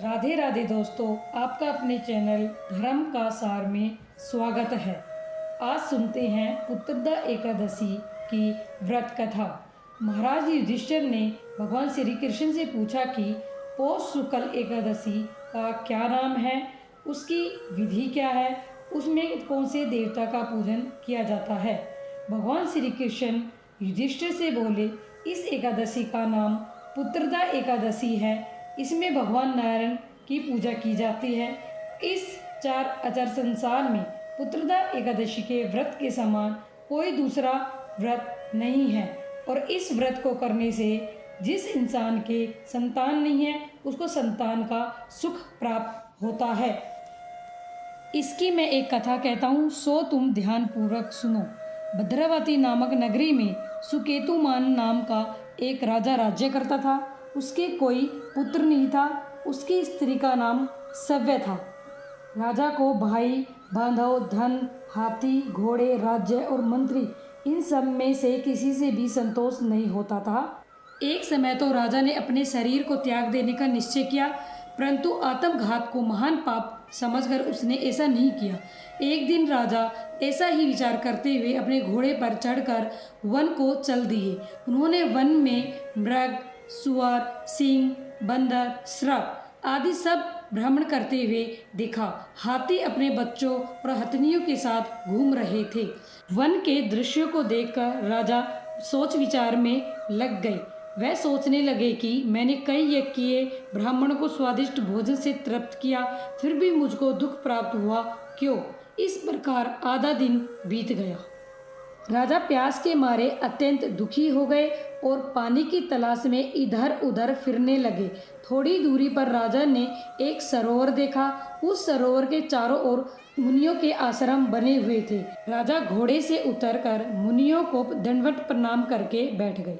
राधे राधे दोस्तों, आपका अपने चैनल धर्म का सार में स्वागत है। आज सुनते हैं पुत्रदा एकादशी की व्रत कथा। महाराज युधिष्ठिर ने भगवान श्री कृष्ण से पूछा कि पौष शुक्ल एकादशी का क्या नाम है, उसकी विधि क्या है, उसमें कौन से देवता का पूजन किया जाता है। भगवान श्री कृष्ण युधिष्ठिर से बोले, इस एकादशी का नाम पुत्रदा एकादशी है। इसमें भगवान नारायण की पूजा की जाती है। इस चार अचर संसार में पुत्रदा एकादशी के व्रत के समान कोई दूसरा व्रत नहीं है और इस व्रत को करने से जिस इंसान के संतान नहीं है उसको संतान का सुख प्राप्त होता है। इसकी मैं एक कथा कहता हूँ, सो तुम ध्यान पूर्वक सुनो। भद्रावती नामक नगरी में सुकेतुमान नाम का एक राजा राज्य करता था। उसके कोई पुत्र नहीं था। उसकी स्त्री का नाम सव्य था। राजा को भाई, बांधव, धन, हाथी, घोड़े, राज्य और मंत्री, इन सब में से किसी से भी संतोष नहीं होता था। एक समय तो राजा ने अपने शरीर को त्याग देने का निश्चय किया, परंतु आत्मघात को महान पाप समझकर उसने ऐसा नहीं किया। एक दिन राजा ऐसा ही विचार करते हुए अपने घोड़े पर चढ़कर वन को चल दिए। उन्होंने वन में मृग, सुअर, सिंह, बंदर, सर्प आदि सब भ्रमण करते हुए देखा। हाथी अपने बच्चों और हथनियों के साथ घूम रहे थे। वन के दृश्यों को देखकर राजा सोच विचार में लग गए। वह सोचने लगे कि मैंने कई यज्ञ किए, ब्राह्मणों को स्वादिष्ट भोजन से तृप्त किया, फिर भी मुझको दुख प्राप्त हुआ क्यों। इस प्रकार आधा दिन बीत गया। राजा प्यास के मारे अत्यंत दुखी हो गए और पानी की तलाश में इधर उधर फिरने लगे। थोड़ी दूरी पर राजा ने एक सरोवर देखा। उस सरोवर के चारों ओर मुनियों के आश्रम बने हुए थे। राजा घोड़े से उतरकर मुनियों को दंडवत प्रणाम करके बैठ गए।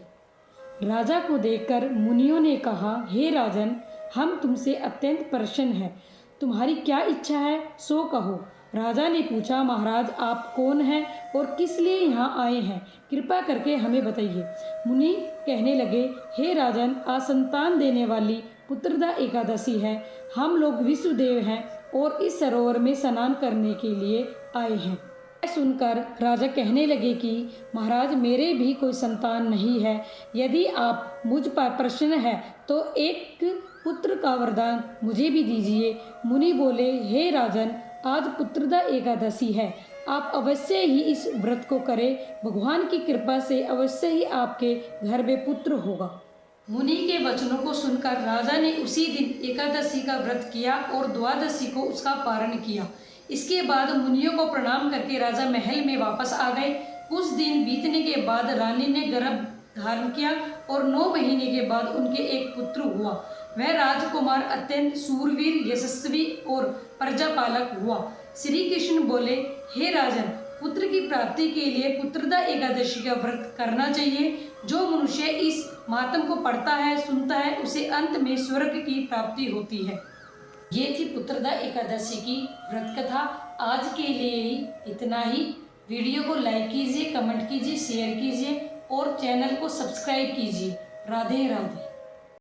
राजा को देखकर मुनियों ने कहा, हे राजन, हम तुमसे अत्यंत प्रसन्न हैं। तुम्हारी क्या इच्छा है सो कहो। राजा ने पूछा, महाराज आप कौन हैं और किस लिए यहाँ आए हैं, कृपा करके हमें बताइए। मुनि कहने लगे, हे राजन, आज संतान देने वाली पुत्रदा एकादशी है। हम लोग विष्णुदेव हैं और इस सरोवर में स्नान करने के लिए आए हैं। सुनकर राजा कहने लगे कि महाराज, मेरे भी कोई संतान नहीं है। यदि आप मुझ पर प्रसन्न है तो एक पुत्र का वरदान मुझे भी दीजिए। मुनि बोले, हे राजन, आज पुत्रदा एकादशी है, आप अवश्य ही इस व्रत को करें। भगवान की कृपा से अवश्य ही आपके घर में पुत्र होगा। मुनि के वचनों को सुनकर राजा ने उसी दिन एकादशी का व्रत किया और द्वादशी को उसका पारण किया। इसके बाद मुनियों को प्रणाम करके राजा महल में वापस आ गए। कुछ दिन बीतने के बाद रानी ने गर्भ धारण किया और 9 महीने के बाद उनके एक पुत्र हुआ। वह राजकुमार अत्यंत सूरवीर, यशस्वी और प्रजापालक हुआ। श्री कृष्ण बोले, हे राजन, पुत्र की प्राप्ति के लिए पुत्रदा एकादशी का व्रत करना चाहिए। जो मनुष्य इस मातम को पढ़ता है, सुनता है, उसे अंत में स्वर्ग की प्राप्ति होती है। ये थी पुत्रदा एकादशी की व्रत कथा। आज के लिए इतना ही। वीडियो को लाइक कीजिए, कमेंट कीजिए, शेयर कीजिए और चैनल को सब्सक्राइब कीजिए। राधे राधे।